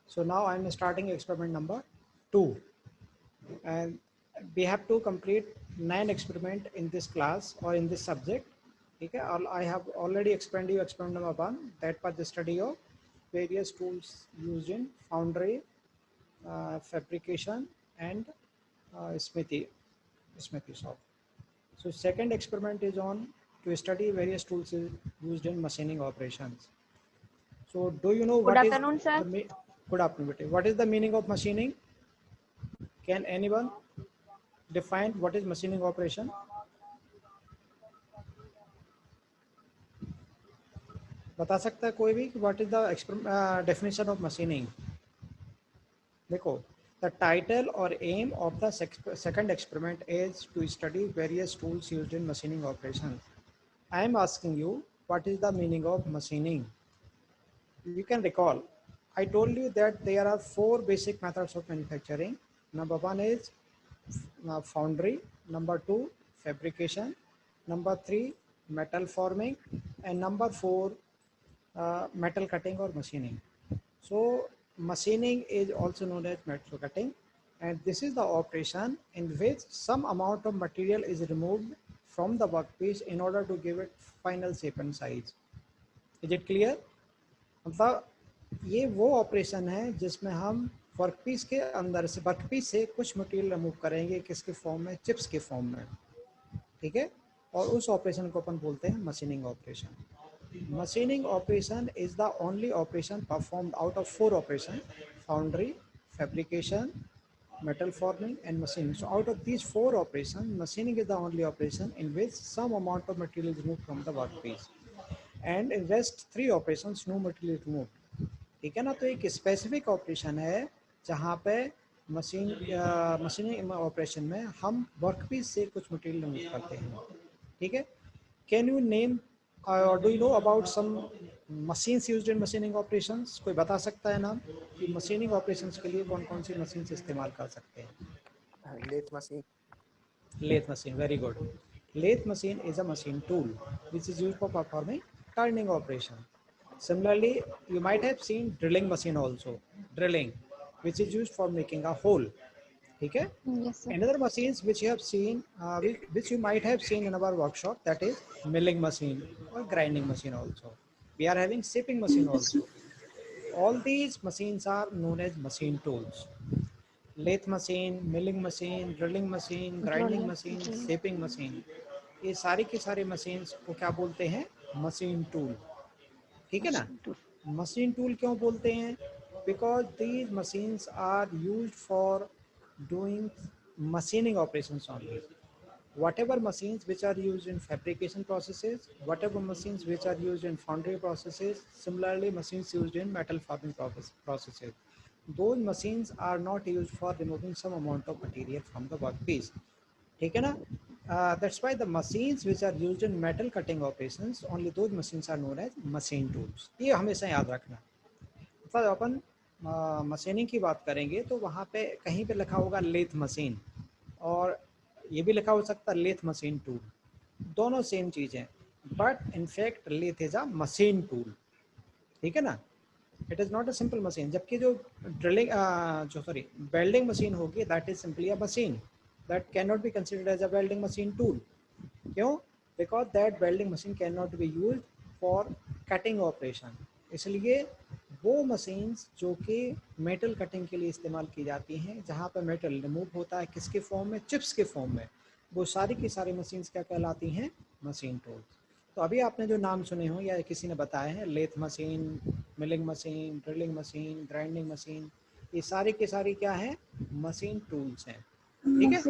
So now I'm starting experiment number 2, and we have to complete 9 experiment in this class or in this subject. Okay, I have already explained you experiment number 1, that was the study of various tools used in foundry, fabrication, and smithy shop. So second experiment is on to study various tools used in machining operations. So do you know Good what is afternoon, sir. the good afternoon. What is the meaning of machining? Can anyone define what is machining operation? बता सकता है कोई भी कि what is the definition of machining? देखो, the title or aim of the second experiment is to study various tools used in machining operations. I am asking you, what is the meaning of machining? You can recall, I told you that there are 4 basic methods of manufacturing. Number 1 is foundry, number 2 fabrication, number 3 metal forming, and number 4 metal cutting or machining. So machining is also known as metal cutting, and this is the operation in which some amount of material is removed from the workpiece in order to give it final shape and size. Is it clear? मतलब ये वो operation है जिसमें हम workpiece के अंदर से workpiece से कुछ मटेरियल रिमूव करेंगे, किसके फॉर्म में, चिप्स के फॉर्म में, ठीक है, और उस ऑपरेशन को अपन बोलते हैं machining operation. Machining operation is the only operation performed out of 4 operations: foundry, fabrication, metal forming, and machining. So out of these 4 operations, machining is the only operation in which some amount of material is removed from the workpiece, and in rest 3 operations no material is removed. ठीक है ना. तो एक specific operation है जहाँ पे machining operation में हम वर्कपीस से कुछ मटेरियल रिमूव करते हैं. ठीक है. कैन यू नेम और do you know about some machines used in machining operations? कोई बता सकता है नाम कि मशीनिंग ऑपरेशंस के लिए कौन कौन सी मशीन्स इस्तेमाल कर सकते हैं? Lathe machine. Lathe machine, very good. Lathe machine is a machine tool which is used for performing turning operation. Similarly, you might have seen drilling machine also, drilling, which is used for making a hole. Okay. Yes, sir. Another machines which you have seen, which you might have seen in our workshop, that is milling machine or grinding machine also. We are having shaping machine also. All these machines are known as machine tools. Lathe machine, milling machine, drilling machine, grinding machine, shaping machine, ये सारी की सारी machines को क्या बोलते हैं? Machine tool. ठीक है ना. Machine tool क्यों बोलते हैं? Because these machines are used for doing machining operations only. Whatever machines which are used in fabrication processes, whatever machines which are used in foundry processes, similarly machines used in metal forming processes, those machines are not used for removing some amount of material from the workpiece. ठीक है ना. That's why the machines which are used in metal cutting operations, only those machines are known as machine tools. ये हमेशा याद रखना. मतलब अपन machining की बात करेंगे तो वहाँ पे कहीं पे लिखा होगा लेथ मशीन, और ये भी लिखा हो सकता है लेथ मशीन टूल. दोनों सेम चीज़ें, but in fact lathe is a machine tool. ठीक है ना. It is not a simple machine. जबकि जो ड्रिलिंग वेल्डिंग मशीन होगी, that is simply a machine, that can not be considered as a welding machine tool. क्यों? Because that welding machine can not be use for cutting operation. इसलिए वो machines जो कि metal cutting के लिए इस्तेमाल की जाती हैं, जहाँ पर मेटल रिमूव होता है, किसके फॉर्म में, चिप्स के फॉर्म में, वो सारी की सारी मशीन्स क्या कहलाती हैं? Machine tools. तो अभी आपने जो नाम सुने हो या किसी ने बताया है, lathe machine, milling machine, drilling machine, grinding machine, ये सारी की सारी क्या है? मशीन टूल्स हैं. ठीक है.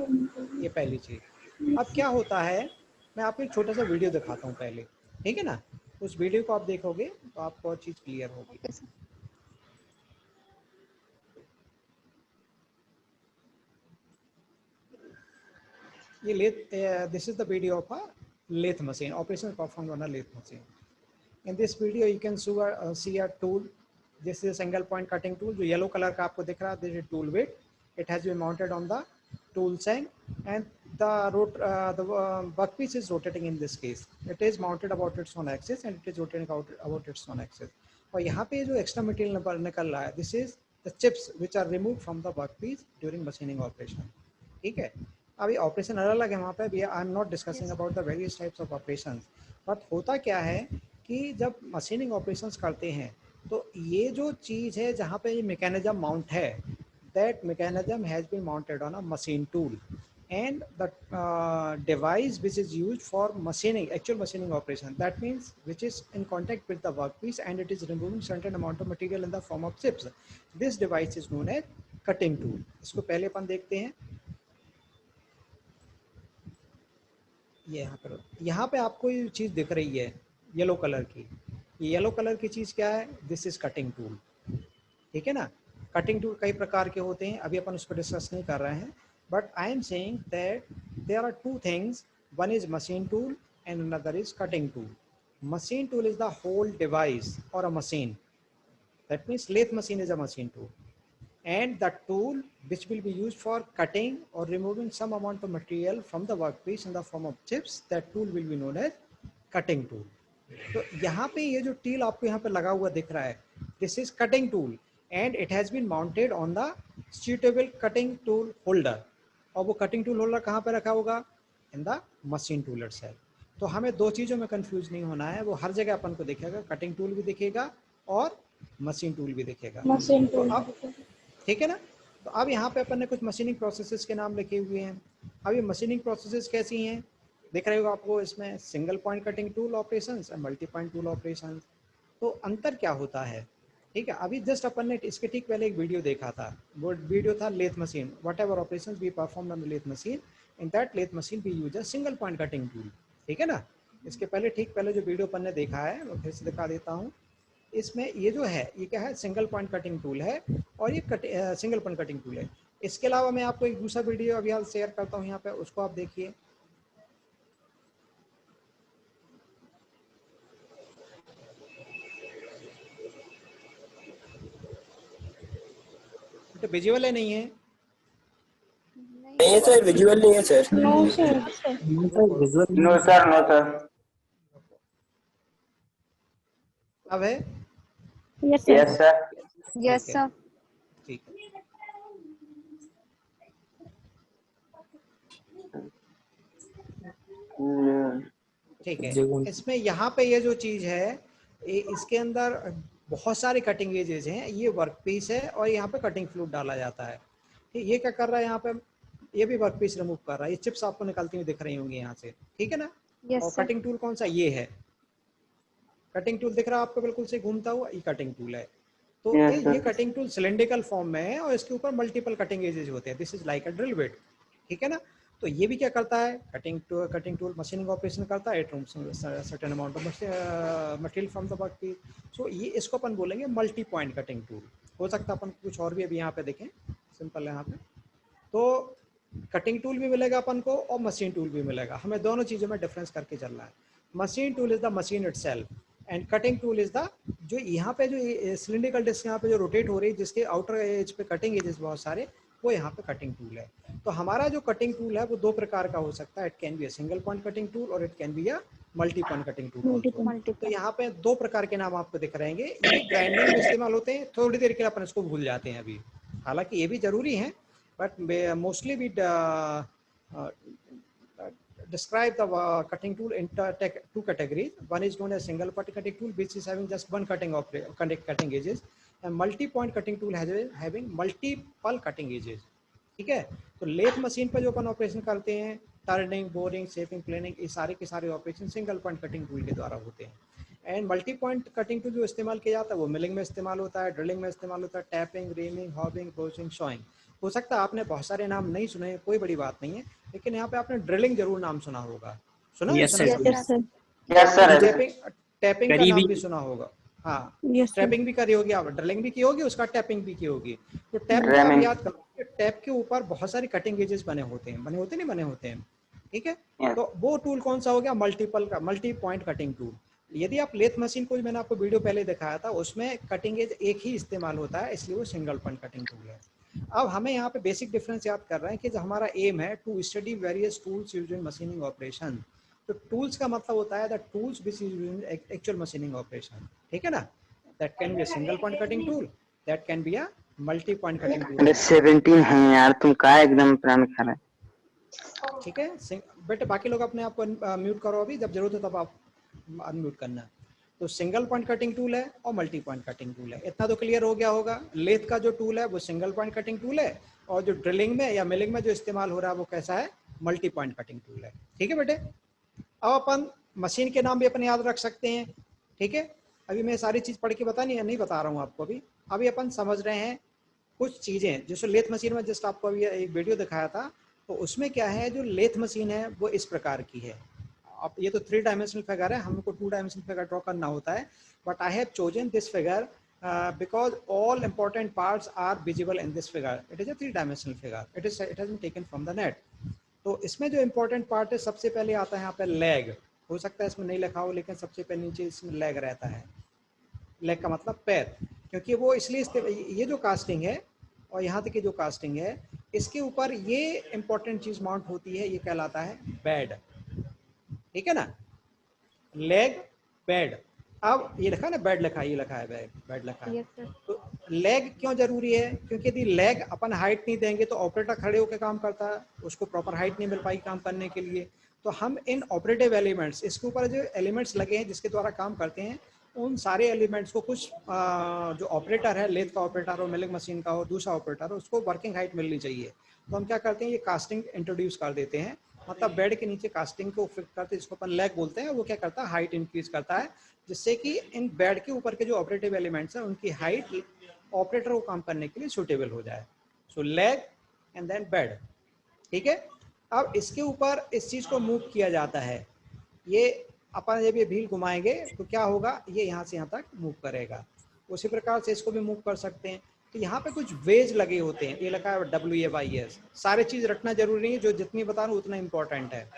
ये पहली चीज़. अब क्या होता है, मैं आपको एक छोटा सा वीडियो दिखाता हूँ पहले. ठीक है ना. उस वीडियो को आप देखोगे तो आपको और चीज़ क्लियर होगी. Okay, sir. ये lathe, this is the video of a lathe machine, operation performed on a lathe machine. In this video you can see a tool. This is a single point cutting tool जो yellow colour का आपको दिख रहा है. This is tool weight. It has been mounted on the tool stand, and the workpiece is rotating. In this case it is mounted about its own axis and it is rotating about its own axis. और यहाँ पे जो extra material निकल रहा है, this is the chips which are remove from the workpiece during machining operation. ठीक है, अभी ऑपरेशन अलग अलग है वहाँ पे भी, I am not discussing about the various types of operation. But होता क्या है कि जब मशीनिंग ऑपरेशंस करते हैं तो ये जो चीज़ है जहाँ पे ये मैकेनिज्म माउंट है, that mechanism has been mounted on a machine tool, and the device which is used for machining, actual machining operation, that means which is in contact with the workpiece and it is removing certain amount of material in the form of chips, this device is known as cutting tool। इसको पहले अपन देखते हैं। ये यहाँ पे आपको ये चीज़ दिख रही है येलो कलर की, ये येलो कलर की चीज़ क्या है? This is cutting tool. ठीक है ना, कटिंग टूल कई प्रकार के होते हैं, अभी अपन उस पर डिस्कस नहीं कर रहे हैं, but I am saying that there are two things, one is machine tool and another is cutting tool. Machine tool is the whole device और a machine, that means lathe machine is a machine tool, and the tool which will be used for cutting or removing some amount of material from the workpiece in the form of chips, that tool will be known as cutting tool। तो यहाँ पे ये जो tool आपको यहाँ पे लगा हुआ दिख रहा है, this is cutting tool and it has been mounted on the suitable cutting tool holder. और वो कटिंग टूल होल्डर कहाँ पे रखा होगा? In the machine tool itself. तो हमें दो चीज़ों में कंफ्यूज नहीं होना है, वो हर जगह अपन को दिखेगा, कटिंग टूल भी दिखेगा और मशीन टूल भी दिखेगा। मशीन तो टूल। अब ठीक है ना, तो अब यहाँ पे अपन ने कुछ मशीनिंग प्रोसेसेस के नाम लिखे हुए हैं। अब ये मशीनिंग प्रोसेसेस कैसी हैं दिख रहे होगा आपको, इसमें single point cutting tool operations और मल्टी पॉइंट टूल ऑपरेशंस। तो अंतर क्या होता है? ठीक है, अभी जस्ट अपन ने इसके ठीक पहले एक वीडियो देखा था, वो वीडियो था lathe machine, whatever operations we perform on the lathe machine, in that lathe machine we use a single point cutting tool. ठीक है ना, इसके पहले ठीक पहले जो वीडियो अपन ने देखा है वो फिर से दिखा देता हूँ। इसमें ये जो है ये क्या है? सिंगल पॉइंट कटिंग टूल है और ये सिंगल पॉइंट कटिंग टूल है। इसके अलावा मैं आपको एक दूसरा वीडियो अभी हाल शेयर करता हूँ यहाँ पे, उसको आप देखिए। तो विजुअल है नहीं है? नहीं है सर, विजुअल नहीं है sir. No sir. No sir, no sir. अब है? Yes sir. Yes sir. Yes okay, sir. ठीक है। ठीक है, इसमें यहाँ पे ये जो चीज़ है इसके अंदर बहुत सारे कटिंग एजेस हैं, ये वर्क पीस है और यहाँ पे कटिंग फ्लूइड डाला जाता है। ये क्या कर रहा है यहाँ पे? ये भी वर्क पीस रिमूव कर रहा है, ये चिप्स आपको निकलती हुई दिख रही होंगी यहाँ से। ठीक है ना, यस और सर। कटिंग टूल कौन सा? ये है कटिंग टूल, दिख रहा है आपको बिल्कुल से घूमता हुआ, ये कटिंग टूल है। तो ये कटिंग टूल सिलेंड्रिकल फॉर्म में है और इसके ऊपर मल्टीपल कटिंग एजेस होते हैं, this is like a drill bit. ठीक है ना, तो ये भी क्या करता है? कटिंग टूल मशीनिंग ऑपरेशन करता है, it removes certain amount of material from the workpiece. So ये इसको अपन बोलेंगे मल्टी पॉइंट कटिंग टूल। हो सकता है अपन कुछ और भी अभी यहाँ पे देखें, सिंपल है यहाँ पे। तो कटिंग टूल भी मिलेगा अपन को और मशीन टूल भी मिलेगा, हमें दोनों चीज़ों में डिफरेंस करके चलना है। Machine tool is the machine itself and cutting tool is the, जो यहाँ पे जो सिलिंड्रिकल डिस्क यहाँ पे जो रोटेट हो रही है, जिसके आउटर एज पे कटिंग एजेस बहुत सारे, वो यहाँ पे कटिंग टूल है। तो हमारा जो कटिंग टूल है वो दो प्रकार का हो सकता है, it can be a single point cutting tool और it can be a multi point cutting tool also. तो यहाँ पे दो प्रकार के नाम आपको दिख रहेंगे, ये ग्राइंडिंग में इस्तेमाल होते हैं, थोड़ी देर के लिए अपन इसको भूल जाते हैं अभी, हालांकि ये भी जरूरी है, but mostly we describe the cutting tool in two categories. One is known as single point cutting tool, which is having just one cutting edges, and multi-point cutting tool having multiple cutting edges. ठीक है, तो lathe machine पर जो अपन operation करते हैं, turning, boring, shaping, planning, ये सारे के सारे operation single point cutting tool के द्वारा होते हैं। And multi point cutting tool जो इस्तेमाल किया जाता है वो मिलिंग में इस्तेमाल होता है, ड्रिलिंग में इस्तेमाल होता है, टैपिंग, रीमिंग, हॉबिंग, क्रोचिंग, शॉइंग। हो सकता है आपने बहुत सारे नाम नहीं सुने, कोई बड़ी बात नहीं है, लेकिन यहाँ पे आपने ड्रिलिंग जरूर नाम सुना होगा। सुना है? Yes sir. Yes sir. Tapping का नाम भी सुना होगा। हाँ, यस सर। टैपिंग भी करी होगी आप, ड्रिलिंग भी की होगी, उसका टैपिंग भी की होगी। तो टैप को आप Ramming। याद करो, टैप के ऊपर बहुत सारे कटिंग एजेस बने होते हैं, नहीं बने होते हैं। ठीक है, तो वो टूल कौन सा हो गया? Multi point cutting tool. यदि आप लेथ मशीन को, मैंने आपको वीडियो पहले दिखाया था, उसमें कटिंग एज एक ही इस्तेमाल होता है, इसलिए वो सिंगल पॉइंट कटिंग टूल है। अब हमें यहाँ पे बेसिक डिफरेंस याद कर रहे हैं कि जो हमारा एम है to study various tools used in machining operation. तो टूल्स का मतलब होता है the tools which used in actual machining operation. ठीक है ना, that can be a single point cutting tool, that can be a multi point cutting tool अरे है। 17 है यार, तुम का एकदम प्राण खा रहे ठीक है बेटे, बाकी लोग अपने आप को म्यूट करो, अभी जब जरूरत हो तब आप अनम्यूट करना। तो सिंगल पॉइंट कटिंग टूल है और मल्टी पॉइंट कटिंग टूल है, इतना तो क्लियर हो गया होगा। लेथ का जो टूल है वो सिंगल पॉइंट कटिंग टूल है, और जो ड्रिलिंग में या मिलिंग में जो इस्तेमाल हो रहा है वो कैसा है, मल्टी पॉइंट कटिंग टूल है। ठीक है बेटे, अब अपन मशीन के नाम भी अपन याद रख सकते हैं। ठीक है, अभी मैं सारी चीज पढ़ के नहीं बता रहा हूँ आपको। अभी अपन समझ रहे हैं कुछ चीजें। जैसे लेथ मशीन में जस्ट आपको अभी एक वीडियो दिखाया था, तो उसमें क्या है, जो लेथ मशीन है वो इस प्रकार की है। अब ये तो 3 डायमेंशनल फिगर है, हमको 2 डायमेंशनल फिगर ड्रॉ करना होता है, but I have chosen this figure because all important parts are visible in this figure. It is a 3 dimensional figure. It has been taken from the net. तो इसमें जो important part है, सबसे पहले आता है यहाँ पे लेग। हो सकता है इसमें नहीं लिखा हो, लेकिन सबसे पहले नीचे इसमें लेग रहता है। लेग का मतलब पैर, क्योंकि वो इसलिए ये जो कास्टिंग है और यहाँ तक की जो कास्टिंग है, इसके ऊपर ये इंपॉर्टेंट चीज माउंट होती है, ये कहलाता है बेड। ठीक है ना, लेग बेड। अब ये लिखा है ना बेड लिखा है, ये लिखा है बेड, बेड लिखा है। Yes sir. तो लेग क्यों जरूरी है, क्योंकि यदि लेग अपन हाइट नहीं देंगे तो ऑपरेटर खड़े होकर काम करता है, उसको प्रॉपर हाइट नहीं मिल पाई काम करने के लिए। तो हम इन ऑपरेटिव एलिमेंट्स, इसके ऊपर जो एलिमेंट्स लगे हैं जिसके द्वारा काम करते हैं, उन सारे एलिमेंट्स को कुछ जो ऑपरेटर है, लेथ का ऑपरेटर हो, मिलिंग मशीन का हो, दूसरा ऑपरेटर हो, उसको वर्किंग हाइट मिलनी चाहिए। तो हम क्या करते हैं, ये कास्टिंग इंट्रोड्यूस कर देते हैं, मतलब बेड के नीचे कास्टिंग को फिट करते हैं, जिसको अपन लेग बोलते हैं। वो क्या करता है, हाइट इंक्रीज करता है, जिससे कि इन बेड के ऊपर के जो ऑपरेटिव एलिमेंट्स हैं उनकी हाइट ऑपरेटर को काम करने के लिए सुटेबल हो जाए। So leg and then bed. ठीक है, अब इसके ऊपर इस चीज को मूव किया जाता है। ये अपन जब ये व्हील घुमाएंगे तो क्या होगा, ये यहाँ से यहाँ तक मूव करेगा। उसी प्रकार से इसको भी मूव कर सकते हैं। तो यहाँ पे कुछ वेज लगे होते हैं, ये लगा है WAYS। सारे चीज रखना जरूरी नहीं है, जो जितनी बता रहा हूँ उतना इंपॉर्टेंट है।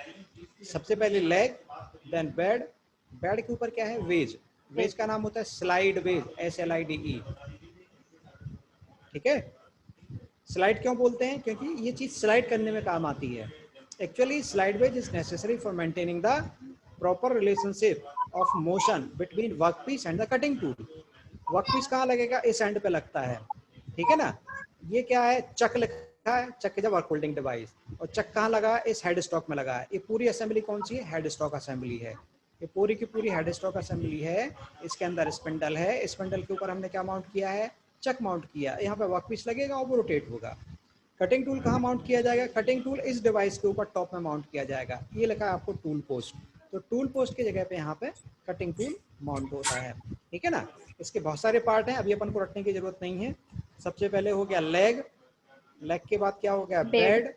सबसे पहले लेग, देन बेड। बेड के ऊपर क्या है, वेज। वेज का नाम होता है स्लाइड वेज, SLIDE। ठीक है, स्लाइड क्यों बोलते हैं, क्योंकि ये चीज स्लाइड करने में काम आती है। Actually slide ways is necessary for maintaining the proper relationship of motion between workpiece and the cutting tool. Workpiece कहाँ लगेगा, इस एंड पे लगता है। ठीक है ना, ये क्या है, चक लिखा है, chuck is a work holding device. और चक कहाँ लगा है, इस हेड स्टॉक में लगा है। ये पूरी असेंबली कौन सी है, हेड स्टॉक असेंबली है। ये पूरी की पूरी हेड स्टॉक असेंबली है। इसके अंदर स्पिंडल है, स्पिंडल के ऊपर हमने क्या माउंट किया है, चक माउंट किया। यहाँ पे वर्कपीस लगेगा और वो रोटेट होगा। कटिंग टूल कहाँ माउंट किया जाएगा, कटिंग टूल इस डिवाइस के ऊपर टॉप में माउंट किया जाएगा। ये लिखा है आपको टूल पोस्ट। तो टूल पोस्ट की जगह पे यहाँ पे कटिंग टूल माउंट होता है। ठीक है ना, इसके बहुत सारे पार्ट हैं, अभी अपन को रखने की जरूरत नहीं है। सबसे पहले हो गया लेग, लेग के बाद क्या हो गया, बेड,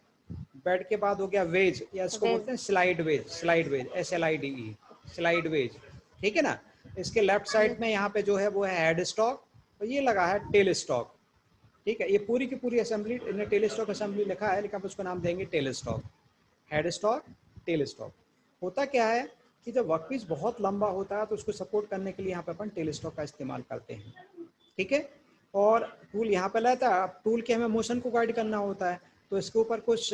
बेड के बाद हो गया वेज, या इसको बोलते हैं slide ways, slide ways SLIDE, slide ways. ठीक है ना, इसके लेफ्ट साइड में यहाँ पे जो है वो है हेड स्टॉक, और ये लगा है टेल स्टॉक। ठीक है, ये पूरी की पूरी असेंबली, इन्हें टेल स्टॉक असेंबली लिखा है, लेकिन आप उसको नाम देंगे tell stock. Head stock, tail stock. होता क्या है कि जब वर्कपीस बहुत लंबा होता है तो उसको सपोर्ट करने के लिए यहाँ पे अपन टेल स्टॉक का इस्तेमाल करते हैं। ठीक है, और टूल यहाँ पे रहता है। अब टूल के हमें मोशन को गाइड करना होता है, तो इसके ऊपर कुछ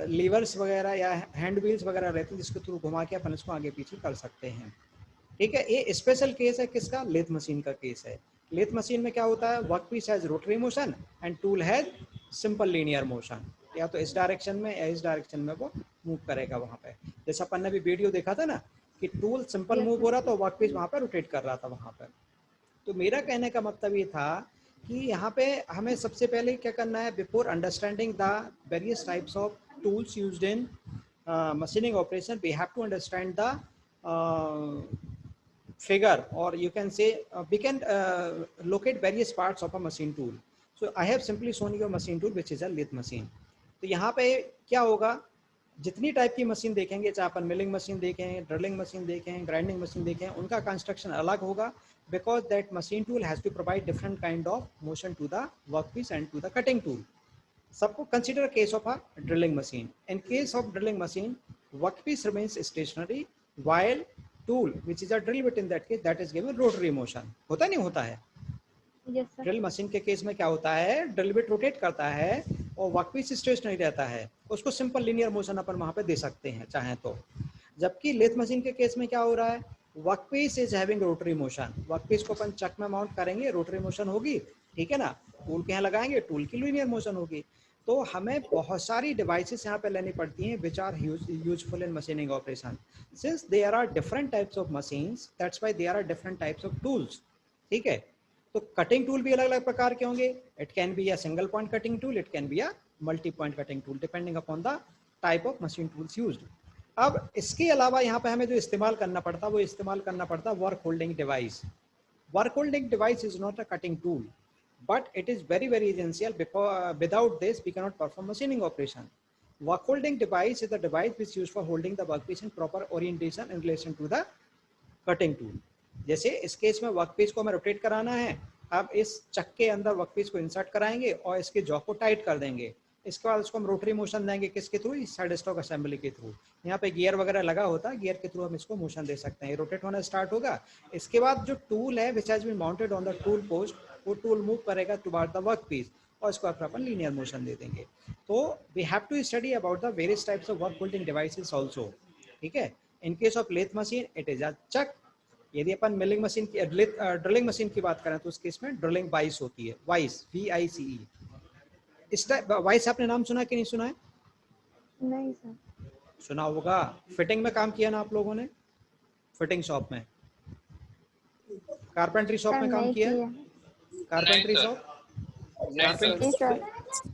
लीवर्स वगैरह या हैंड व्हील्स वगैरह रहते हैं, जिसके थ्रू घुमा के अपन इसको आगे पीछे कर सकते हैं। ठीक है, ये स्पेशल केस है किसका, लेथ मशीन का केस है। लेथ मशीन में क्या होता है, work piece has rotary motion and tool has simple linear motion. या तो इस डायरेक्शन में या इस डायरेक्शन में वो मूव करेगा वहां पे। जैसे अपन ने भी वीडियो देखा था ना कि टूल सिंपल मूव हो रहा था, वर्क पीस वहां पे रोटेट कर रहा था वहां पे। तो मेरा कहने का मतलब ये था कि यहाँ पे हमें सबसे पहले क्या करना है, before understanding the various types of tools used in machining operation, we have to understand the figure, or you can say we can locate various parts of a machine tool. So I have simply shown you a machine tool which is a lathe machine. तो यहाँ पे क्या होगा, जितनी type की machine देखेंगे, चाहे अपन milling machine देखें, ड्रिलिंग मशीन देखें, ग्राइंडिंग मशीन देखें, उनका कंस्ट्रक्शन अलग होगा, because that machine tool has to provide different kind of motion to the workpiece and to the cutting tool. Suppose consider a case of a drilling machine. In case of drilling machine, workpiece remains stationary while tool, which is a drill bit in that case, that is given rotary motion. होता नहीं होता है, yes sir. Drill machine के case में क्या होता है, drill bit rotate करता है और वर्कपीस स्टेशनरी रहता है, उसको सिंपल लीनियर मोशन अपन वहां पे दे सकते हैं चाहें तो। जबकि लेथ मशीन के केस में क्या हो रहा है, workpiece is having rotary motion. Workpiece को अपन चक में माउंट करेंगे, रोटरी मोशन होगी, ठीक है ना, टूल के यहाँ लगाएंगे, टूल की लीनियर मोशन होगी। तो हमें बहुत सारी डिवाइसेस यहाँ पे लेनी पड़ती हैं which are useful in machining operation. Since there are different types of machines, that's why there are different types of tools. ठीक है, तो कटिंग टूल भी अलग अलग प्रकार के होंगे। It can be a single point cutting tool, it can be a multi point cutting tool, depending upon the type of machine tools used. अब इसके अलावा यहाँ पे हमें जो इस्तेमाल करना पड़ता है वो इस्तेमाल करना पड़ता है work holding device. Work holding device is not a cutting tool, but it is very, very essential because without this we cannot perform machining operation. Work holding device is the device which is used for holding the workpiece in proper orientation in relation to the cutting tool. जैसे इस case में workpiece को हमें rotate कराना है, अब इस चक के अंदर वर्कपीस को इंसर्ट कराएंगे और इसके जॉ को टाइट कर देंगे। इसके बाद उसको हम रोटरी मोशन देंगे, किसके थ्रू, इस साइड स्टॉक असेंबली के थ्रू। यहाँ पे गियर वगैरह लगा होता है, गियर के थ्रू हम इसको मोशन दे सकते हैं, रोटेट होना स्टार्ट होगा। इसके बाद जो टूल है which has been mounted on the tool post, वो टूल मूव करेगा टुवर्ड द वर्कपीस और इसको अपन लीनियर मोशन दे देंगे। तो we have to study about the various types of work holding devices also. ठीक है, in case of lathe machine it is a chuck. यदि अपन मिलिंग मशीन की ड्रिलिंग मशीन की बात करें तो उस केस में ड्रिलिंग वाइस होती है, वाइस VICE। इस टाइप वाइस आपने नाम सुना कि नहीं सुना है? नहीं सर। सुना होगा। फिटिंग में काम किया ना आप लोगों ने, फिटिंग शॉप में, कारपेंट्री शॉप में काम किया है, कारपेंट्री शॉप, कारपेंट्री,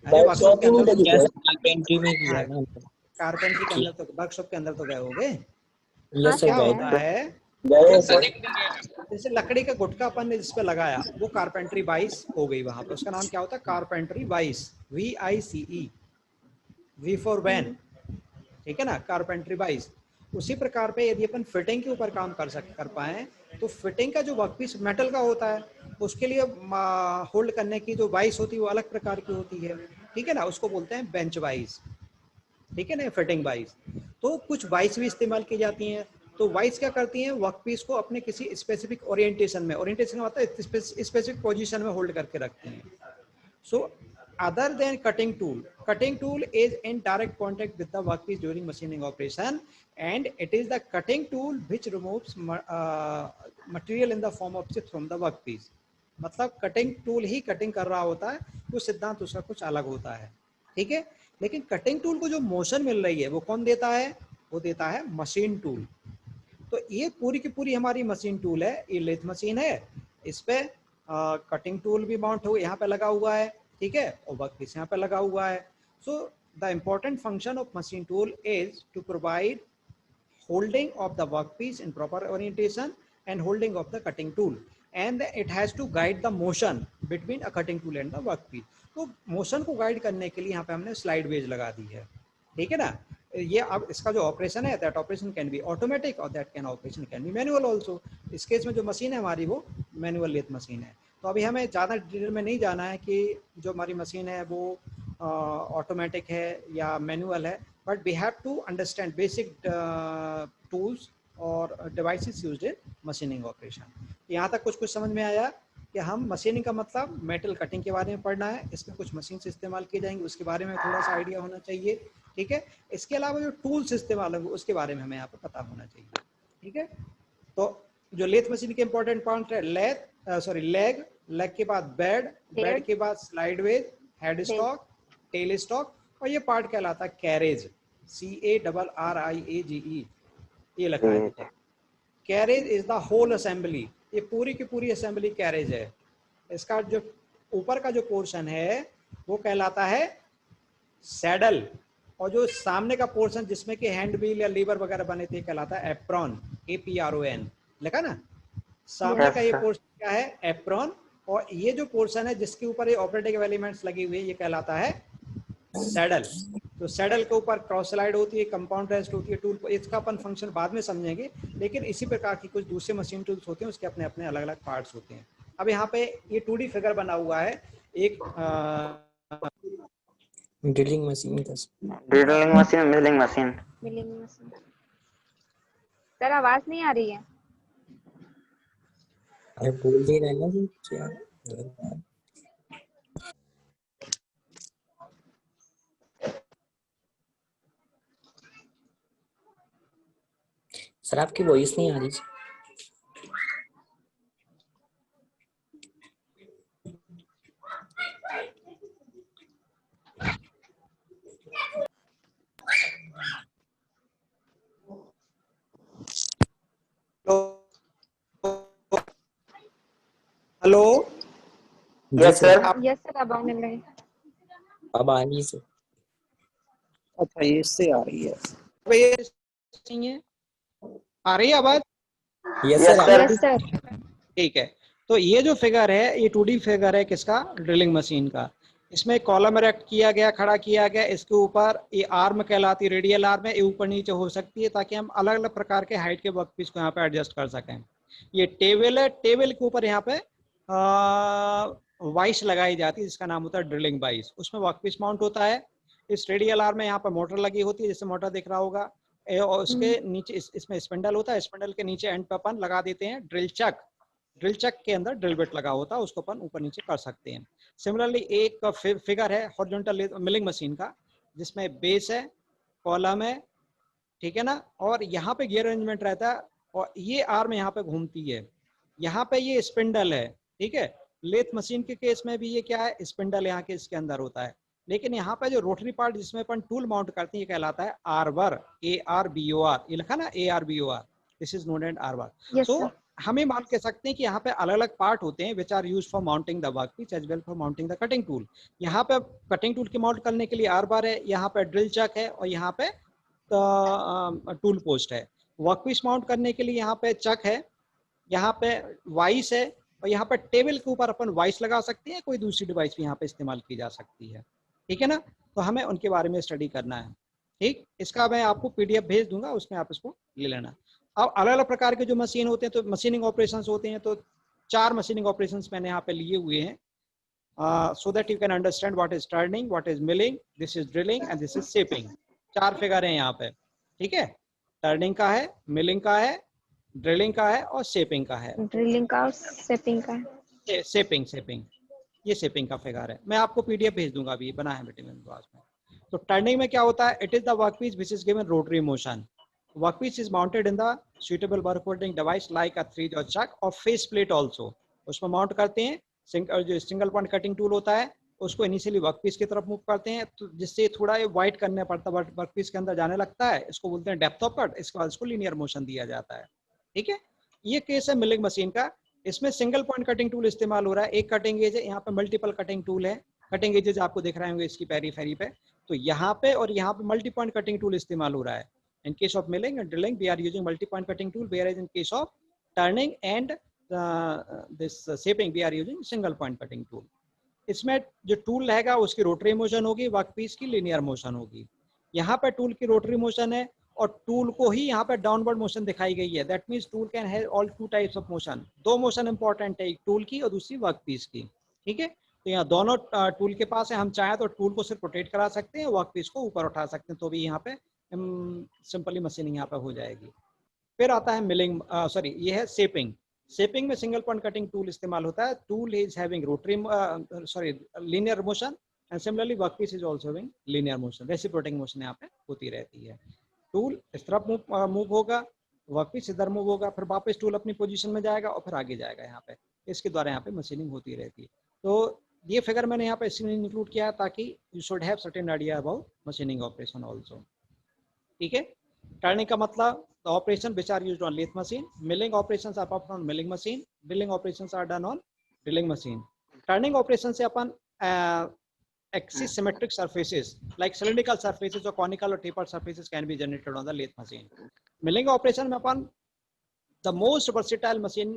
अरे वर्कशॉप के अंदर, कारपेंट्री में किया हाँ, ना। कारपेंट्री के अंदर तो, वर्कशॉप के अंदर तो गए होगे। यस क्या सर होता गए है, जैसे लकड़ी का गुटका अपन ने जिस पे लगाया वो कारपेंट्री वाइस हो गई, वहां पे उसका नाम क्या होता है, carpentry vice, VICE, V for van. ठीक है ना, कारपेंट्री वाइस। उसी प्रकार पे यदि अपन फिटिंग के ऊपर काम कर पाए तो फिटिंग का जो वर्कपीस मेटल का होता है उसके लिए होल्ड करने की जो वाइस होती है वो अलग प्रकार की होती है। ठीक है ना, उसको बोलते हैं बेंच वाइस। ठीक है ना, फिटिंग वाइस। तो कुछ वाइस भी इस्तेमाल की जाती हैं। तो वाइस क्या करती हैं, वर्कपीस को अपने किसी स्पेसिफिक ओरिएंटेशन में, ओरिएंटेशन का मतलब स्पेसिफिक पोजीशन में होल्ड करके रखती हैं। So other than cutting tool is in direct contact with the workpiece during machining operation, and it is the cutting tool which removes material in the form of chips from the workpiece। मतलब cutting tool ही cutting कर रहा होता है, वो सिद्धांत उसका कुछ अलग होता है। ठीक है, लेकिन कटिंग टूल को जो मोशन मिल रही है वो कौन देता है, वो देता है मशीन टूल। तो ये पूरी की पूरी हमारी मशीन टूल है, ये लेथ मशीन है, इस पे कटिंग टूल भी माउंट हो यहाँ पे लगा हुआ है। ठीक है, और वर्कपीस यहाँ पे लगा हुआ है। So the important function of machine tool is to provide holding of the workpiece in proper orientation and holding of the cutting tool, and it has to guide the motion between a cutting tool and the workpiece। तो motion को guide करने के लिए यहाँ पे हमने slide veg लगा दी है। ठीक है ना, ये अब इसका जो ऑपरेशन है, that operation can be automatic और that can operation can be manual also. इस केस में जो मशीन है हमारी वो मैनुअल लेथ मशीन है। तो अभी हमें ज़्यादा डिटेल में नहीं जाना है कि जो हमारी मशीन है वो ऑटोमेटिक है या मैनुअल है, but we have to understand basic tools or devices used in machining operation। यहाँ तक कुछ समझ में आया कि हम मशीनिंग का मतलब मेटल कटिंग के बारे में पढ़ना है, इसमें कुछ मशीन से इस्तेमाल की जाएंगी उसके बारे में थोड़ा सा आइडिया होना चाहिए। ठीक है, इसके अलावा जो टूल्स इस्तेमाल होंगे उसके बारे में हमें यहाँ पर पता होना चाहिए। ठीक है, तो जो लेथ मशीन के इंपॉर्टेंट पार्ट है, लेग, लेग के बाद बेड, बेड के बाद slide ways, head stock, tail stock, और ये पार्ट कहलाता है कैरेज, CARRIAGE, ये लिखा है देखो। Carriage is the whole assembly, ये पूरी की पूरी असेंबली कैरेज है। इसका जो ऊपर का जो पोर्शन है वो कहलाता है सैडल, और जो सामने का पोर्शन जिसमें कि हैंड व्हील या लीवर वगैरह बने थे कहलाता है एप्रॉन, APRON, लिखा ना। सामने का ये पोर्शन क्या है, एप्रॉन, और ये जो पोर्शन है जिसके ऊपर ये ऑपरेटिंग एलिमेंट्स लगी हुई है ये कहलाता है सैडल। तो सैडल के ऊपर क्रॉस स्लाइड होती है, कंपाउंड रेस्ट होती है टूल, इसका अपन फंक्शन बाद में समझेंगे, लेकिन इसी प्रकार की कुछ दूसरे मशीन टूल्स होते हैं उसके अपने अपने अलग अलग पार्ट्स होते हैं। अब यहाँ पे ये 2D फिगर बना हुआ है, एक ड्रिलिंग मशीन का। Drilling machine, milling machine. Milling machine. Sir आवाज नहीं आ रही है। अरे बोल ही रहे ना जी क्या। सर आपकी वॉइस नहीं आ रही। हेलो, जी yes sir. Sir. Yes sir, अब आने लगे। अब आ रही सर। अच्छा ये इससे आ रही है, अब ये नहीं है, आ रही है आवाज? Yes yes sir, sir. Yes sir. ठीक है, तो ये जो फिगर है ये 2D फिगर है किसका? ड्रिलिंग मशीन का। इसमें कॉलम इरेक्ट किया गया, खड़ा किया गया, इसके ऊपर ये आर्म कहलाती है, रेडियल आर्म है, ये ऊपर नीचे हो सकती है ताकि हम अलग अलग प्रकार के हाइट के वर्कपीस को यहाँ पे एडजस्ट कर सकें। ये टेबल है, टेबल के ऊपर यहाँ पे वाइस लगाई जाती है जिसका नाम होता है ड्रिलिंग वाइस, उसमें वर्कपीस माउंट होता है। इस रेडियल आर्म में यहाँ पर मोटर लगी होती है, जैसे मोटर दिख रहा होगा, और उसके नीचे इसमें स्पिंडल होता है, स्पिंडल के नीचे एंड पे अपन लगा देते हैं ड्रिल चक, ड्रिल चक के अंदर ड्रिल बिट लगा होता है, उसको अपन ऊपर नीचे कर सकते हैं। सिमिलरली एक फिगर है हॉरिजॉन्टल मिलिंग मशीन का, जिसमें बेस है, कॉलम है, ठीक है ना, और यहाँ पे गियर अरेंजमेंट रहता है, और ये आर्म यहाँ पे घूमती है, यहाँ पे ये स्पिंडल है, ठीक है। लेथ मशीन के केस में भी ये क्या है, स्पिंडल यहाँ के इसके अंदर होता है, लेकिन यहाँ पे जो रोटरी पार्ट जिसमें अपन टूल माउंट करते हैं ये कहलाता है आर्बर, ARBOR, ये लिखा ना ARBOR, this is known and arbor. Yes so sir. हम ये मान के सकते हैं कि यहाँ पे अलग अलग पार्ट होते हैं which are use for mounting the workpiece as well for mounting the cutting tool. यहाँ पे कटिंग टूल की माउंट करने के लिए आर्बर है, यहाँ पे ड्रिल चक है, और यहाँ पे टूल पोस्ट है। वर्कपीस माउंट करने के लिए यहाँ पे चक है, यहाँ पे वाइस है, और यहाँ पे टेबल के ऊपर अपन वाइस लगा सकते हैं, कोई दूसरी डिवाइस भी यहाँ पे इस्तेमाल की जा सकती है, ठीक है ना। तो हमें उनके बारे में स्टडी करना है, ठीक। इसका मैं आपको PDF भेज दूंगा, उसमें आप इसको ले लेना। अब अलग अलग प्रकार के जो मशीन होते हैं, तो मशीनिंग ऑपरेशंस होते हैं, तो 4 मशीनिंग ऑपरेशंस मैंने यहाँ पे लिए हुए हैं, so that you can understand what is turning, what is milling, this is drilling and this is shaping। 4 figure हैं यहाँ पे, ठीक है। टर्निंग का है, मिलिंग का है, ड्रिलिंग का है, और शेपिंग का है। ड्रिलिंग का और सेपिंग का। शेपिंग, शेपिंग, ये शेपिंग का फिगर है, मैं आपको PDF भेज दूंगा, अभी बना है बेटे मेरे पास में। तो टर्निंग में क्या होता है, it is the workpiece which is given rotary motion, workpiece is mounted in the suitable work holding device like a 3-jaw chuck और फेस प्लेट ऑल्सो, उसमें माउंट करते हैं। जो सिंगल पॉइंट कटिंग टूल होता है उसको इनिशियली वर्कपीस की तरफ मूव करते हैं, तो जिससे थोड़ा ये वाइड करने पड़ता है, वर्कपीस के अंदर जाने लगता है, इसको बोलते हैं डेप्थ ऑफ कट, इसके बाद इसको लीनियर मोशन दिया जाता है, ठीक है। ये केस है मिलिंग मशीन का, इसमें सिंगल पॉइंट कटिंग टूल इस्तेमाल हो रहा है, एक कटिंग एज है, यहाँ पे मल्टीपल कटिंग टूल है, कटिंग एजेस आपको दिख रहे होंगे इसकी पेरीफेरी पे, तो यहाँ पे और यहाँ पे मल्टी पॉइंट कटिंग टूल इस्तेमाल हो रहा है। In case of milling and drilling, we are using multi-point cutting tool, whereas in case of turning and this shaping, we are using single point cutting tool। इसमें जो tool रहेगा उसकी rotary motion होगी, workpiece की linear motion होगी। यहाँ पे tool की रोटरी मोशन है, और टूल को ही यहाँ पे डाउनवर्ड मोशन दिखाई गई है, that means tool can have all 2 types of motion. 2 motion important है, एक टूल की और दूसरी वर्कपीस की, ठीक है। तो यहाँ दोनों टूल के पास है, हम चाहें तो टूल को सिर्फ रोटेट करा सकते हैं, वर्कपीस को ऊपर उठा सकते हैं, तो भी यहाँ पे सिंपली मशीनिंग यहाँ पे हो जाएगी। फिर आता है मिलिंग, सॉरी ये है शेपिंग। शेपिंग में सिंगल पॉइंट कटिंग टूल इस्तेमाल होता है, tool is having rotary sorry linear motion, and similarly workpiece is also having linear motion, reciprocating motion यहाँ पे होती रहती है। टूल इस तरफ मूव होगा, वर्कपीस इधर मूव होगा, फिर वापस टूल अपनी पोजीशन में जाएगा और फिर आगे जाएगा, यहाँ पे इसके द्वारा यहाँ पे मशीनिंग होती रहती है। तो ये फिगर मैंने यहाँ पे इसलिए इंक्लूड किया ताकि you should have certain idea about machining operation also, ठीक है। टर्निंग का मतलब the operation which are used on lathe machine, milling operations are performed on milling machine, drilling operations are done on drilling machine। turning operation से अपन axis symmetric surfaces like cylindrical surfaces or conical or tapered surfaces can be generated on the lathe machine। milling operation में अपन the most versatile machine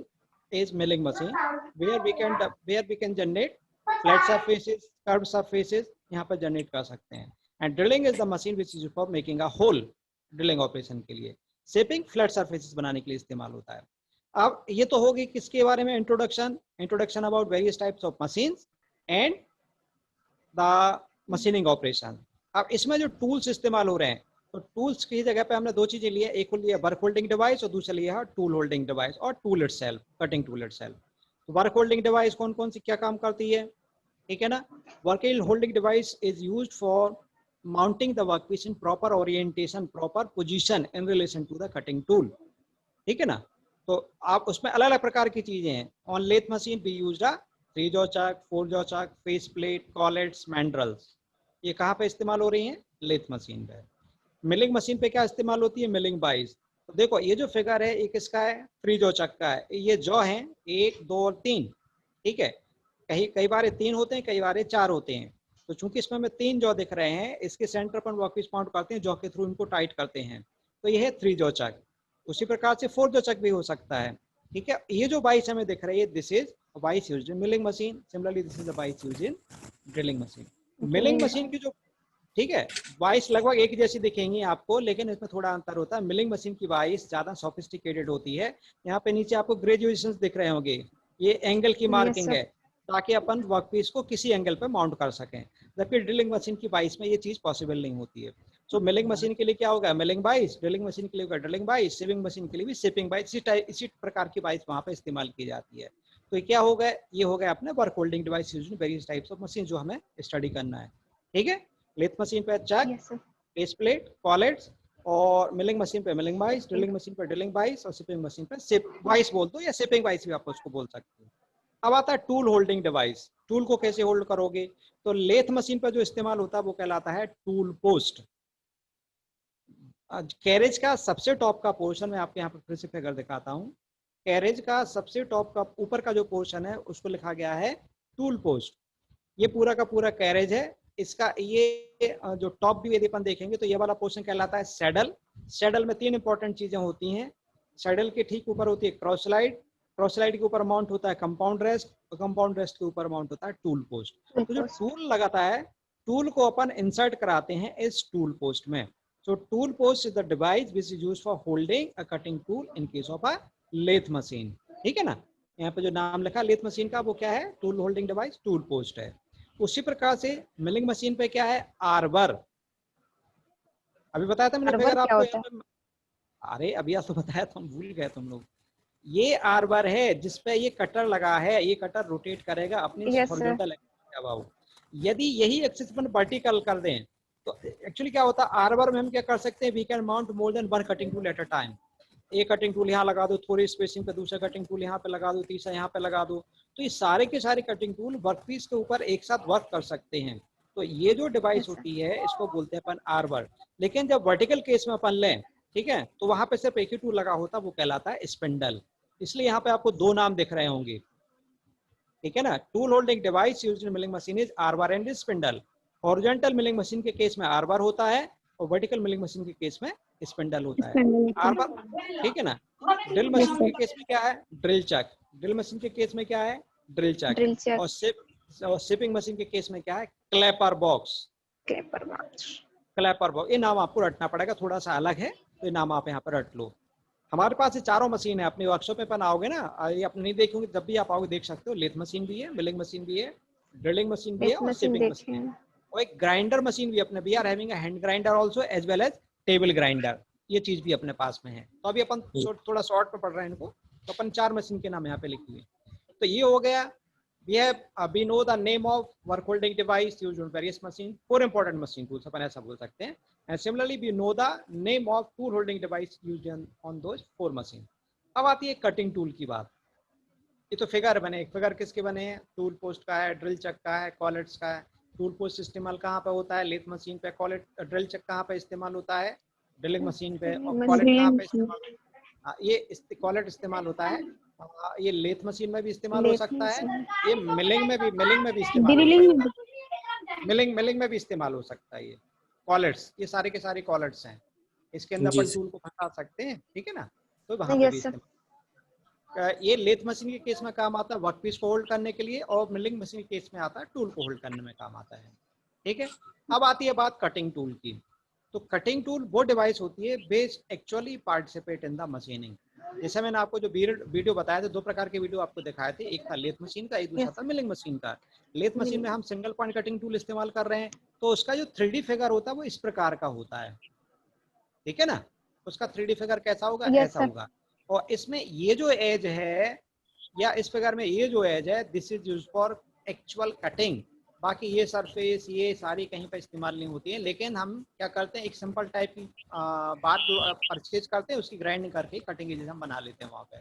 is milling machine, where we can generate flat surfaces, curved surfaces, यहाँ पर generate कर सकते हैं। and drilling is the machine which is used for making a hole, drilling operation के लिए। Shaping flat surfaces बनाने के लिए इस्तेमाल होता है। अब ये तो होगी किसके बारे में, introduction about various types of machines and the machining operation. अब इसमें जो टूल्स इस्तेमाल हो रहे हैं, तो टूल्स की जगह पे हमने 2 चीजें ली है, एक लिया वर्क होल्डिंग डिवाइस और दूसरा लिया है टूल होल्डिंग डिवाइस और tool itself, cutting tool itself. Work holding device कौन कौन सी क्या काम करती है, ठीक है ना। Work holding device is used for mounting the workpiece in proper orientation, proper position in relation to the cutting tool, ठीक है ना। तो आप उसमें अलग अलग प्रकार की चीजें हैं। on lathe machine we used a 3-jaw chuck, 4-jaw chuck, face plate, collets, mandrels। ये कहाँ पे इस्तेमाल हो रही हैं, लेथ मशीन पे। मिलिंग मशीन पे क्या इस्तेमाल होती है, मिलिंग वाइज। तो देखो ये जो फिगर है ये किसका है, 3-jaw chuck का है। ये जॉ है 1, 2 और 3, ठीक है, कई बार 3 होते हैं, कई बार 4 होते हैं। तो चूंकि इसमें हमें 3 जॉ दिख रहे हैं, इसके सेंटर पर वर्कपीस माउंट करते हैं, जॉ के थ्रू इनको टाइट करते हैं, तो ये है 3 जॉ चक। उसी प्रकार से 4 जॉ चक भी हो सकता है। ठीक है, ये जो बाइस हमें दिख रही है, this is vice used in milling machine, similarly this is the vice used in drilling machine. Milling machine की जो, ठीक है, बाइस लगभग एक जैसी दिखेंगी आपको, लेकिन इसमें थोड़ा अंतर होता है। मिलिंग मशीन की बाइस ज्यादा सोफिस्टिकेटेड होती है। यहाँ पे नीचे आपको ग्रेजुएशन दिख रहे होंगे, ये एंगल की मार्किंग है, ताकि अपन वर्कपीस को किसी एंगल पे माउंट कर सकें, जबकि ड्रिलिंग मशीन की बाइस में ये चीज पॉसिबल नहीं होती है। सो मिलिंग मशीन के लिए क्या होगा, मिलिंग बाइस, ड्रिलिंग मशीन के लिए होगा ड्रिलिंग बाइस, शिपिंग मशीन के लिए भी शिपिंग बाइस। इसी प्रकार की बाइस वहाँ पे इस्तेमाल की जाती है। तो ये क्या हो गया, ये हो गया अपने work holding device used in various types of machine, जो हमें स्टडी करना है। ठीक है, लेथ मशीन पे चक, बेस प्लेट, कॉलेट्स, और मिलिंग मशीन पे मिलिंग बाइस, ड्रिलिंग मशीन पे ड्रिलिंग बाइस, और शिपिंग मशीन पे शिप बाइस बोल दो, या शिपिंग बाइस भी आप उसको बोल सकते हो। अब आता है टूल होल्डिंग डिवाइस। टूल को कैसे होल्ड करोगे, तो लेथ मशीन पर जो इस्तेमाल होता है वो कहलाता है टूल पोस्ट। कैरेज का सबसे टॉप का पोर्शन, मैं आपके यहाँ पर फिर से फिगर दिखाता हूँ। कैरेज का सबसे टॉप का ऊपर का जो पोर्शन है उसको लिखा गया है टूल पोस्ट। ये पूरा का पूरा कैरेज है। इसका ये जो टॉप भी यदि अपन देखेंगे तो ये वाला पोर्शन कहलाता है सैडल। सैडल में 3 इंपॉर्टेंट चीजें होती हैं। सैडल के ठीक ऊपर होती है क्रॉस स्लाइड, क्रॉस स्लाइड के ऊपर माउंट होता है कंपाउंड रेस्ट, और कंपाउंड रेस्ट के ऊपर माउंट होता है टूल पोस्ट। तो जो टूल लगाता है, टूल को अपन इंसर्ट कराते हैं इस टूल पोस्ट में। So tool post is the device which is used for holding a cutting tool in case of a lathe machine. ठीक है ना, यहाँ पे जो नाम लिखा लेथ मशीन का वो क्या है, tool holding device, tool post है। उसी प्रकार से मिलिंग मशीन पे क्या है, आर्बर। अभी बताया था मैंने फिगर आपको यहाँ पे, अरे अभी आपको बताया तो हम भूल गए तुम लोग। ये आर्बर है जिसपे ये कटर लगा है, ये कटर रोटेट करेगा अपनी हॉरिजॉन्टल एक्सिस। यदि यही एक्सिस पर वर्टिकल कर दें तो एक्चुअली क्या होता है, आर्बर में हम क्या कर सकते हैं, we can mount more than 1 cutting tool at a time. एक कटिंग टूल यहाँ लगा दो, थोड़ी स्पेसिंग पे दूसरा कटिंग टूल यहाँ पे लगा दो, तीसरा यहाँ पे लगा दो। तो ये सारे के सारे कटिंग टूल वर्कपीस के ऊपर एक साथ वर्क कर सकते हैं। तो ये जो डिवाइस होती है इसको बोलते हैं अपन आर्बर। लेकिन जब वर्टिकल केस में अपन लें, ठीक है, तो वहां पे सिर्फ एक ही टूल लगा होता है, वो कहलाता है स्पिंडल। इसलिए यहाँ पे आपको 2 नाम दिख रहे होंगे। ठीक है ना, tool holding device used in milling machine is arbor and spindle. Horizontal milling machine के केस में आर्बर होता है, और वर्टिकल मिलिंग मशीन के केस में स्पिंडल होता है। आर्बर, ठीक है ना। ड्रिल मशीन के केस में क्या है, ड्रिल चक। ड्रिल मशीन के केस में क्या है, ड्रिल चक। और शिपिंग मशीन के केस में क्या है, क्लैपर बॉक्स। क्लैपर बॉक्स, ये नाम आपको रटना पड़ेगा, थोड़ा सा अलग है, तो ये नाम आप यहाँ पर रट लो। हमारे पास ये चारों मशीन है। अपनी वर्कशॉप में अपन आओगे ना, ये अपने नहीं देखोगे, जब भी आप आओगे देख सकते हो, लेथ मशीन भी है, मिलिंग मशीन भी है, ड्रिलिंग मशीन भी है, और शिपिंग मशीन है, और एक ग्राइंडर मशीन भी अपने, we are having a hand grinder also as well as table grinder. ये चीज भी अपने पास में है। तो अभी अपन थोड़ा शॉर्ट में पढ़ रहे हैं इनको, तो अपन 4 मशीन के नाम यहाँ पे लिखिए। तो ये हो गया, we know the name of work holding device used on various machine, 4 important machine tools अपन ऐसा बोल सकते हैं। And similarly we know the name of tool holding device used on those 4 machine। अब आती है कटिंग टूल की बात। ये तो फिगर बने, फिगर किसके बने हैं, टूल पोस्ट का है, ड्रिल चक का है, कॉलेट्स का है। टूल पोस्ट इस्तेमाल कहाँ पे होता है, लेथ मशीन पे। कॉलेट, ड्रिल चक कहाँ पे इस्तेमाल होता है, ड्रिलिंग मशीन पे। और कॉलेट कहाँ पे इस्तेमाल, ये कॉलेट इस्तेमाल होता है, ये लेथ मशीन में भी इस्तेमाल हो सकता है, ये मिलिंग में भी इस्तेमाल हो सकता है, मिलिंग में भी इस्तेमाल हो सकता है। ये कॉलेट्स, ये सारे के सारे कॉलेट्स हैं, इसके अंदर अपन टूल को फंसा सकते हैं। ठीक है ना, तो वहां पे भी इस्तेमाल। ये लेथ मशीन के केस में काम आता है वर्कपीस को होल्ड करने के लिए, और मिलिंग मशीन के केस में आता है टूल को होल्ड करने में काम आता है। ठीक है, अब आती है बात कटिंग टूल की। तो कटिंग टूल वो डिवाइस होती है based actually participate in the machining. जैसे मैंने आपको जो वीडियो बताया था, 2 प्रकार के वीडियो आपको दिखाए थे, एक था लेथ मशीन का, एक दूसरा था मिलिंग मशीन का। लेथ मशीन में हम सिंगल पॉइंट कटिंग टूल इस्तेमाल कर रहे हैं, तो उसका जो 3D फिगर होता है वो इस प्रकार का होता है। ठीक है ना, उसका 3D फिगर कैसा होगा, ऐसा होगा। और इसमें ये जो एज है, या इस फिगर में ये जो एज है, this is used for actual cutting. बाकी ये सरफेस, ये सारी कहीं पर इस्तेमाल नहीं होती है। लेकिन हम क्या करते हैं, एक सिंपल टाइप की बात जो परचेज करते हैं, उसकी ग्राइंडिंग करके कटिंग के जैसे हम बना लेते हैं वहाँ पे।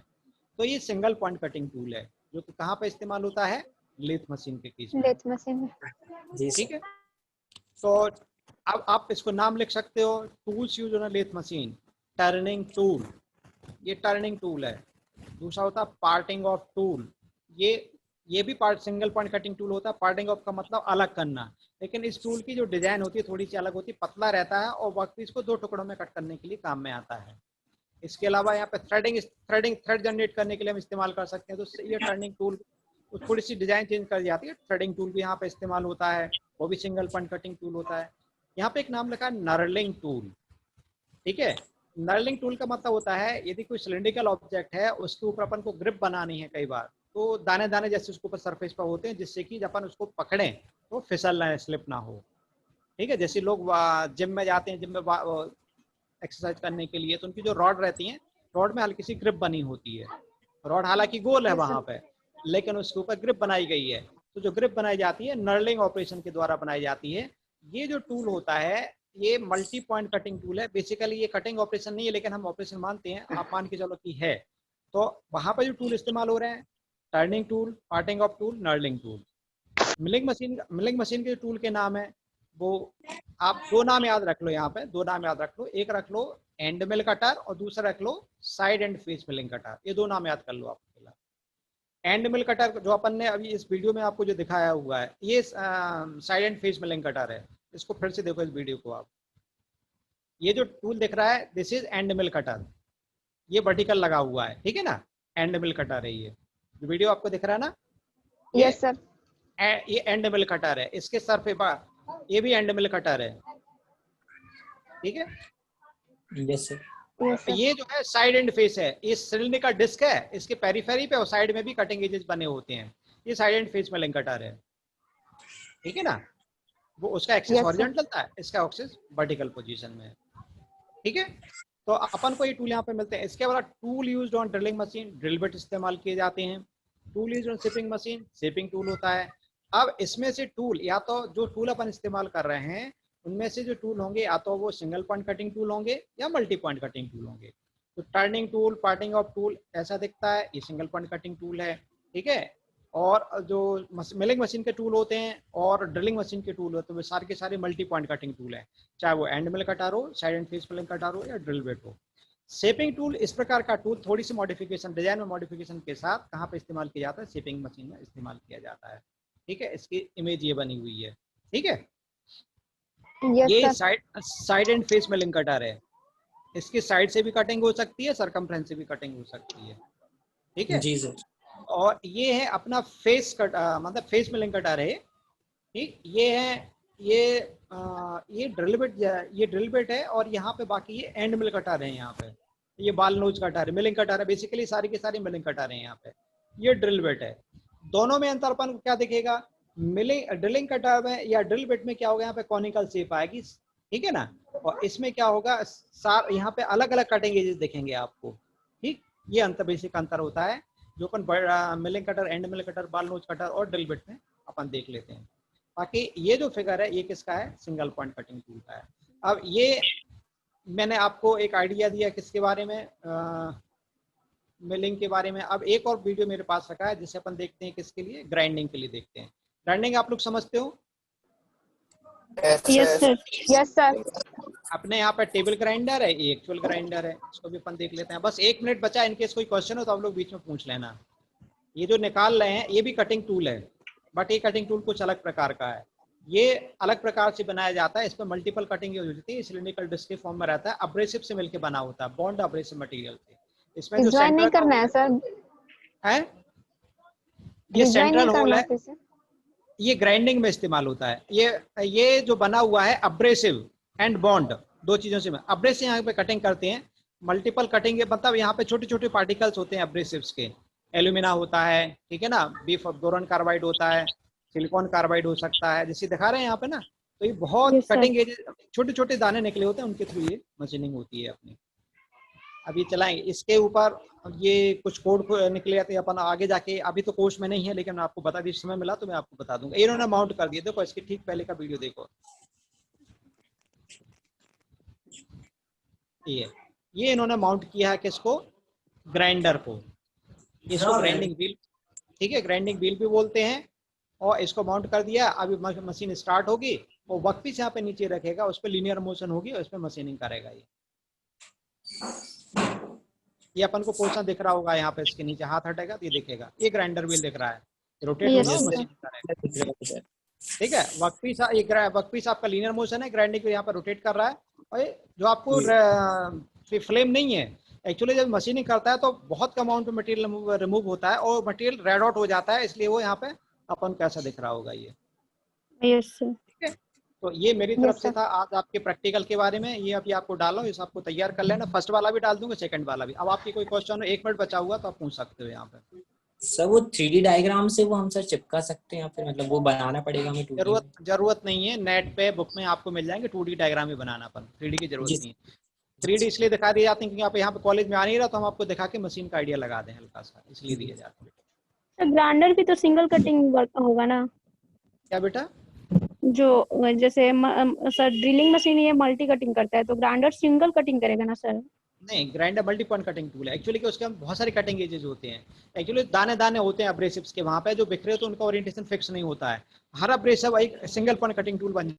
तो ये सिंगल पॉइंट कटिंग टूल है, जो कि कहाँ पे इस्तेमाल होता है, लेथ मशीन के केस में। लेथ मशीन में। ठीक है, तो अब आप इसको नाम लिख सकते हो, tools use on a lathe machine. Turning tool, ये टर्निंग टूल है। दूसरा होता है पार्टिंग ऑफ टूल, ये भी part single point cutting tool होता है। पार्टिंग ऑफ का मतलब अलग करना, लेकिन इस टूल की जो डिजाइन होती है थोड़ी सी अलग होती है, पतला रहता है और वर्कपीस को 2 टुकड़ों में कट करने के लिए काम में आता है। इसके अलावा यहाँ पे थ्रेड जनरेट करने के लिए हम इस्तेमाल कर सकते हैं। तो ये टर्निंग टूल थोड़ी सी डिजाइन चेंज कर जाती है। थ्रेडिंग टूल भी यहाँ पे इस्तेमाल होता है, वो भी सिंगल पॉइंट कटिंग टूल होता है। यहाँ पे एक नाम लिखा है नर्लिंग टूल, ठीक है। नर्लिंग टूल का मतलब होता है यदि कोई सिलिंड्रिकल ऑब्जेक्ट है उसके ऊपर अपन को ग्रिप बनानी है, कई बार तो दाने दाने जैसे उसके ऊपर सरफेस पर होते हैं, जिससे कि जब अपन उसको पकड़ें तो फिसल ना, स्लिप ना हो, ठीक है। जैसे लोग जिम में जाते हैं, जिम में एक्सरसाइज करने के लिए, तो उनकी जो रॉड रहती है, रॉड में हल्की सी ग्रिप बनी होती है। रॉड हालांकि गोल है Yes, sir. वहां पे, लेकिन उसके ऊपर ग्रिप बनाई गई है। तो जो ग्रिप बनाई जाती है नर्लिंग ऑपरेशन के द्वारा बनाई जाती है। ये जो टूल होता है ये मल्टी पॉइंट कटिंग टूल है। बेसिकली ये कटिंग ऑपरेशन नहीं है, लेकिन हम ऑपरेशन मानते हैं, आप मान के चलो कि है। तो वहां पर जो टूल इस्तेमाल हो रहे हैं, turning tool, parting off tool, knurling tool. Milling machine के टूल के नाम है वो, आप 2 नाम याद रख लो, यहाँ पे 2 नाम याद रख लो। एक रख लो एंड मिल कटर और दूसरा रख लो side and face milling cutter. ये 2 नाम याद कर लो आप। एंड मिल कटर जो अपन ने अभी इस वीडियो में आपको जो दिखाया हुआ है, ये side and face milling cutter है। इसको फिर से देखो इस वीडियो को आप। ये जो टूल दिख रहा है this is and mill cutter, ये वर्टिकल लगा हुआ है, ठीक है ना। एंड मिल कटर है ये जो वीडियो आपको दिख रहा है ना, Yes, sir. ये एंड मिल कटर है। इसके सर पे ये भी एंड मिल कटर है, ठीक है। Yes sir. Yes, sir. ये जो है साइड एंड फेस है, ये सिलेंडर का डिस्क है, इसके पेरिफेरी पे और साइड में भी कटिंग एजेस बने होते हैं। ये side and face milling cutter है, ठीक है ना। वो उसका एक्सिस Yes, sir. हॉरिजॉन्टल था, इसका एक्सिस वर्टिकल पोजीशन में है, ठीक है। तो अपन को ये टूल यहाँ पे मिलते हैं। इसके बाद tool used on drilling machine, drill bit इस्तेमाल किए जाते हैं। Tool used on shipping machine, shipping tool होता है। अब इसमें से टूल, या तो जो टूल अपन इस्तेमाल कर रहे हैं उनमें से जो टूल होंगे या तो वो सिंगल पॉइंट कटिंग टूल होंगे या मल्टी पॉइंट कटिंग टूल होंगे। तो turning tool, parting off tool ऐसा दिखता है, ये सिंगल पॉइंट कटिंग टूल है, ठीक है। और जो मिलिंग मशीन के टूल होते हैं और ड्रिलिंग मशीन के टूल होते हैं वो सारे के सारे मल्टी पॉइंट कटिंग टूल है, चाहे वो एंड मिल कटर हो, side and face milling cutter हो या ड्रिल बिट हो। शेपिंग टूल इस प्रकार का टूल थोड़ी सी मॉडिफिकेशन, डिजाइन में मॉडिफिकेशन के साथ कहाँ पे इस्तेमाल किया जाता है, शेपिंग मशीन में इस्तेमाल किया जाता है, ठीक है। इसकी इमेज ये बनी हुई है, ठीक है। Yes, ये sir. Side and face milling cutter है। इसकी साइड से भी कटिंग हो सकती है, सरकमफ्रेंस से भी कटिंग हो सकती है, ठीक है। जी सर। और ये है अपना फेस कट, मतलब फेस मिलिंग कटर है, ठीक। ये है ये ड्रिल बिट, ये ड्रिल बिट है और यहाँ पे बाकी ये एंड मिल कटर है। यहाँ पे ये बाल नोज कटर है, मिलिंग कटर है, बेसिकली सारी की सारी मिलिंग कटर है। यहाँ पे ये ड्रिल बिट है। दोनों में अंतर अपन को क्या दिखेगा, ड्रिलिंग कटर में या ड्रिल बिट में क्या होगा, यहाँ पे कॉनिकल शेप आएगी, ठीक है ना। और इसमें क्या होगा, यहाँ पे अलग अलग कटिंग एजेस दिखेंगे आपको, ठीक। ये अंतर, बेसिक अंतर होता है जो अपन milling cutter, end mill cutter, ball nose cutter और ड्रिल बिट में अपन देख लेते हैं। बाकी ये जो फिगर है ये किसका है, सिंगल पॉइंट कटिंग टूल का है। अब ये मैंने आपको एक आइडिया दिया किसके बारे में, मिलिंग के बारे में। अब एक और वीडियो मेरे पास रखा है जिसे अपन देखते हैं किसके लिए, ग्राइंडिंग के लिए देखते हैं। ग्राइंडिंग आप लोग समझते हो, Yes, sir. Yes, sir. अपने यहाँ पे टेबल ग्राइंडर है, ये एक्चुअल ग्राइंडर है, इसको भी अपन देख लेते हैं। बस 1 मिनट बचा, इनकेस कोई क्वेश्चन हो तो आप लोग बीच में पूछ लेना। ये जो निकाल रहे हैं ये भी कटिंग टूल है, बट ये कटिंग टूल कुछ अलग प्रकार का है। ये अलग प्रकार से बनाया जाता है, इसमें मल्टीपल कटिंग यूज होती है, सिलिंड्रिकल डिस्क के फॉर्म में रहता है, अब्रेसिव से मिलकर बना होता है, बॉन्ड अब्रेसिव मटेरियल से। इसमें जो Design नहीं सेंटर करना है सर, है, ये डिजाइन सेंट्रल नहीं होल करना है, फिर से। ये ग्राइंडिंग में इस्तेमाल होता है। ये जो बना हुआ है अब्रेसिव एंड बॉन्ड, 2 चीजों से। अब्रेसिव यहाँ पे कटिंग करते हैं, मल्टीपल कटिंग मतलब यहाँ पे छोटे छोटे पार्टिकल्स होते हैं अब्रेसिव्स के। एल्यूमिना होता है, ठीक है ना, बीफ बोरॉन कार्बाइड होता है, सिलिकॉन कार्बाइड हो सकता है, जैसे दिखा रहे हैं यहाँ पे ना। तो ये बहुत Yes, sir. कटिंग एज, छोटे छोटे दाने निकले होते हैं, उनके थ्रू ये मशीनिंग होती है अपनी। अभी चलाएंगे इसके ऊपर, ये कुछ कोड निकले जाते हैं अपन आगे जाके, अभी तो कोर्स में नहीं है, लेकिन मैं आपको बता दी, समय मिला तो मैं आपको बता दूंगा। इन्होंने माउंट कर दिया, देखो इसके ठीक पहले का वीडियो देखो, ये इन्होंने माउंट किया है किसको, ग्राइंडर को। इसको ग्राइंडिंग व्हील, ठीक है, ग्राइंडिंग व्हील भी बोलते हैं। और इसको माउंट कर दिया, अभी मशीन स्टार्ट होगी, वो वर्कपीस यहाँ पे नीचे रखेगा, उस पर लीनियर मोशन होगी और इसमें मशीनिंग करेगा। ये अपन को पोर्शन दिख रहा होगा यहाँ पे, इसके नीचे हाथ हटेगा तो ये दिखेगा, ये ग्राइंडर व्हील दिख रहा है। रोटेट Yes, होगा sir. मशीन का रहेगा। सर ठीक है, वर्कपीस आपका लीनियर मोशन है, ग्राइंडिंग यहाँ पर रोटेट कर रहा है। और ये जो आपको फ्लेम नहीं है, एक्चुअली जब मशीनिंग करता है तो बहुत कम अमाउंट में मटेरियल रिमूव होता है और मटेरियल रेड आउट हो जाता है, इसलिए वो यहाँ पे अपन कैसा दिख रहा होगा ये। Yes, sir. ठीक है, तो ये मेरी तरफ Yes, से sir. था आज आपके प्रैक्टिकल के बारे में। ये अभी आपको डालो, इस आपको तैयार कर लेना। फर्स्ट वाला भी डाल दूंगा, सेकंड वाला भी। अब आपकी कोई क्वेश्चन हो, 1 मिनट बचा हुआ तो आप पूछ सकते हो यहाँ पे। सर वो 3D डायग्राम से वो हम सर चिपका सकते हैं या फिर मतलब वो बनाना पड़ेगा हमें 2D में? जरूरत नहीं है, नेट पे बुक में आपको मिल जाएंगे 2D डायग्राम ही बनाना, अपन 3D की जरूरत जी। नहीं है। 3D इसलिए दिखा दिए जाते हैं क्योंकि आप यहाँ पे कॉलेज में आ नहीं रहा, तो हम आपको दिखा के मशीन का आइडिया लगा दें हल्का सा, इसलिए दिए जाते हैं। तो ग्राइंडर भी तो सिंगल कटिंग वर्क होगा ना? क्या बेटा? जो जैसे सर ड्रिलिंग मशीन ये मल्टी कटिंग करता है, तो ग्राइंडर सिंगल कटिंग करेगा ना सर? नहीं, grinder multi point cutting tool है एक्चुअली, कि उसके हम बहुत सारे कटिंग एजेस होते हैं। एक्चुअली दाने दाने होते हैं अब्रेसिव्स के, वहाँ पे जो बिखरे तो उनका ओरिएंटेशन फिक्स नहीं होता है। हर अब्रेसिव एक सिंगल पॉइंट कटिंग टूल बन